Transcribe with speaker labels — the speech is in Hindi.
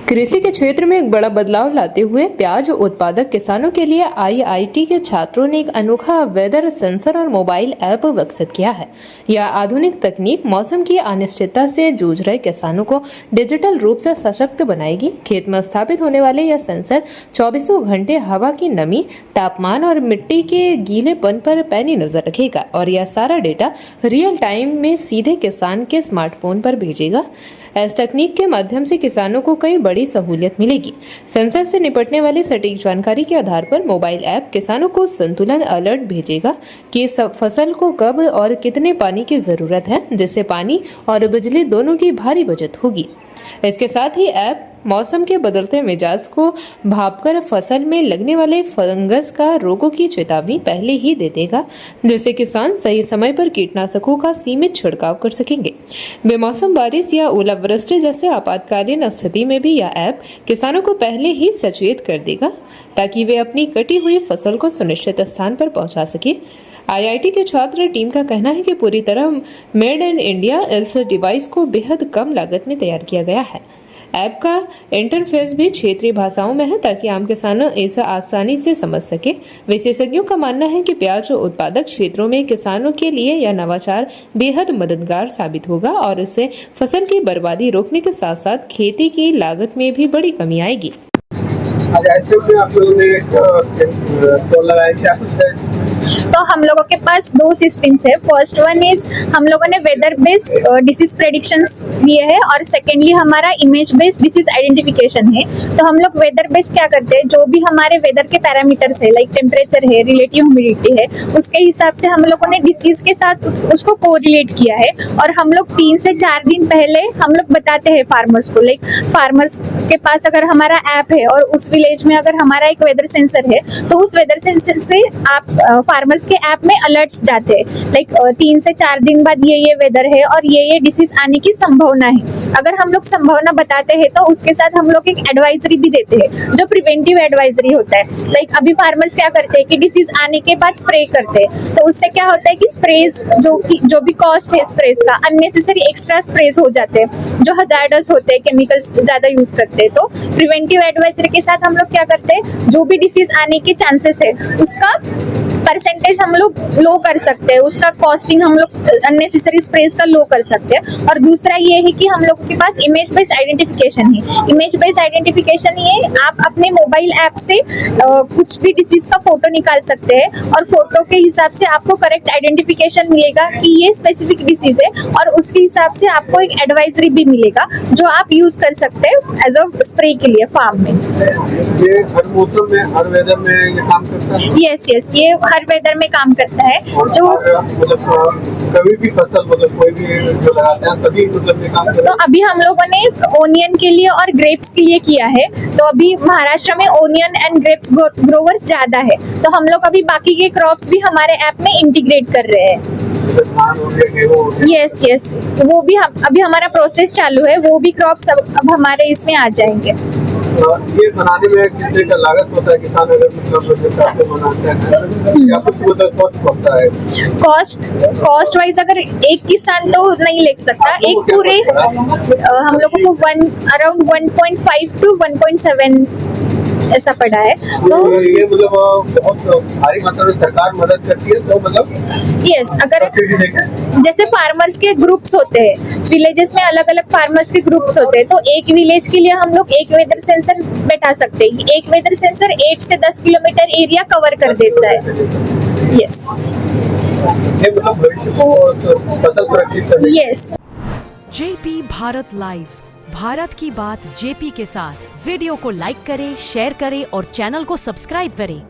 Speaker 1: कृषि के क्षेत्र में एक बड़ा बदलाव लाते हुए प्याज उत्पादक किसानों के लिए आईआईटी के छात्रों ने एक अनोखा वेदर सेंसर और मोबाइल ऐप विकसित किया है। यह आधुनिक तकनीक मौसम की अनिश्चितता से जूझ रहे किसानों को डिजिटल रूप से सशक्त बनाएगी। खेत में स्थापित होने वाले यह सेंसर 24 घंटे हवा की नमी, तापमान और मिट्टी के गीलेपन पर पैनी नजर रखेगा और यह सारा डेटा रियल टाइम में सीधे किसान के स्मार्टफोन पर भेजेगा। इस तकनीक के माध्यम से किसानों को कई बड़ी सहूलियत मिलेगी। सेंसर से निपटने वाली सटीक जानकारी के आधार पर मोबाइल ऐप किसानों को संतुलन अलर्ट भेजेगा कि फसल को कब और कितने पानी की जरूरत है, जिससे पानी और बिजली दोनों की भारी बचत होगी। इसके साथ ही ऐप मौसम के बदलते मिजाज को भांपकर फसल में लगने वाले फंगस का रोगों की चेतावनी पहले ही दे देगा, जिससे किसान सही समय पर कीटनाशकों का सीमित छिड़काव कर सकेंगे। बेमौसम बारिश या ओलावृष्टि जैसे आपातकालीन स्थिति में भी यह ऐप किसानों को पहले ही सचेत कर देगा, ताकि वे अपनी कटी हुई फसल को सुनिश्चित स्थान पर पहुंचा सके। आईआईटी के छात्र टीम का कहना है कि पूरी तरह मेड इन इंडिया इस डिवाइस को बेहद कम लागत में तैयार किया गया है। ऐप का इंटरफेस भी क्षेत्रीय भाषाओं में है, ताकि आम किसान इसे आसानी से समझ सके। विशेषज्ञों का मानना है कि प्याज उत्पादक क्षेत्रों में किसानों के लिए यह नवाचार बेहद मददगार साबित होगा और इससे फसल की बर्बादी रोकने के साथ साथ खेती की लागत में भी बड़ी कमी आएगी।
Speaker 2: तो हम लोगों के पास दो सिस्टम्स है। फर्स्ट वन इज हम लोगों ने वेदर बेस्ड डिसीज प्रेडिक्शंस लिए है और सेकेंडली हमारा इमेज बेस्ड डिसीज आइडेंटिफिकेशन है। तो हम लोग वेदर बेस्ड क्या करते हैं, जो भी हमारे वेदर के पैरामीटर्स है, लाइक टेम्परेचर है, रिलेटिव ह्यूमिडिटी है, उसके हिसाब से हम लोगों ने डिसीज के साथ उसको कोरिलेट किया है। और हम लोग 3 से 4 दिन पहले हम लोग बताते हैं फार्मर्स को, लाइक फार्मर्स के पास अगर हमारा ऐप है और उस विलेज में अगर हमारा एक वेदर सेंसर है, तो उस वेदर सेंसर से आप फार्मर्स के ऐप में अलर्ट्स जाते हैं, लाइक 3 से 4 दिन बाद ये वेदर है और ये डिसीज आने की संभावना है। अगर हम लोग संभावना बताते हैं तो उसके साथ हम लोग एक एडवाइजरी भी देते हैं, जो प्रिवेंटिव एडवाइजरी होता है। लाइक अभी फार्मर्स क्या करते हैं कि डिसीज आने के बाद स्प्रे करते हैं, तो उससे क्या होता है कि स्प्रेज जो भी कॉस्ट है स्प्रेज का, अननेसेसरी एक्स्ट्रा स्प्रेज हो जाते हैं जो हजार्डस होते हैं, केमिकल्स ज्यादा यूज करते हैं। तो प्रिवेंटिव एडवाइजरी के साथ हम लोग क्या करते हैं, जो भी डिसीज आने के चांसेस है उसका परसेंटेज हम लोग लो कर सकते हैं, उसका कॉस्टिंग हम लोग अननेसेसरी स्प्रेज का लो कर सकते हैं। और दूसरा ये है कि हम लोगों के पास इमेज बेस्ड आइडेंटिफिकेशन है। इमेज बेस्ड आइडेंटिफिकेशन ये आप अपने मोबाइल ऐप से कुछ भी डिसीज का फोटो निकाल सकते हैं और फोटो के हिसाब से आपको करेक्ट आइडेंटिफिकेशन मिलेगा कि ये स्पेसिफिक डिसीज है, और उसके हिसाब से आपको एक एडवाइजरी भी मिलेगा जो आप यूज कर सकते हैं एज अ स्प्रे के लिए फार्म में।
Speaker 3: ये हर मौसम में, हर वेदर में ये काम करता है?
Speaker 2: यस, ये हर वेदर में काम करता है। जो
Speaker 3: मतलब कभी भी फसल, मतलब कोई भी जो लगाते हैं सभी मतलब ये काम करता है।
Speaker 2: तो अभी हम लोगों ने ओनियन के लिए और ग्रेप्स के लिए किया है। तो अभी महाराष्ट्र में ओनियन एंड ग्रेप्स ग्रोवर्स ज्यादा है, तो हम लोग अभी बाकी के क्रॉप्स भी हमारे ऐप में इंटीग्रेट कर रहे हैं। यस, वो भी अभी हमारा प्रोसेस चालू है, वो भी क्रॉप्स अब हमारे इसमें आ जाएंगे।
Speaker 3: ये बनाने में कितने का लागत होता है? किसान अगर
Speaker 2: कॉस्ट वाइज अगर एक किसान तो नहीं ले सकता, एक पूरे हम लोगों को अराउंड 1.5 to 1.7 ऐसा पड़ा है। तो
Speaker 3: ये मतलब बहुत भारी मात्रा में सरकार मदद करती है, तो मतलब
Speaker 2: यस, अगर जैसे फार्मर्स के ग्रुप्स होते हैं, विलेजेस में अलग अलग फार्मर्स के ग्रुप्स होते हैं, तो एक विलेज के लिए हम लोग एक वेदर सेंसर बैठा सकते हैं। एक वेदर सेंसर 8 से 10 किलोमीटर एरिया कवर कर देता है। यस,
Speaker 3: ये मतलब भविष्य को फसल सुरक्षित करने।
Speaker 2: Yes.
Speaker 4: JP Bharat live, Bharat की बात जेपी के साथ। वीडियो को लाइक करें, शेयर करें और चैनल को सब्सक्राइब करें।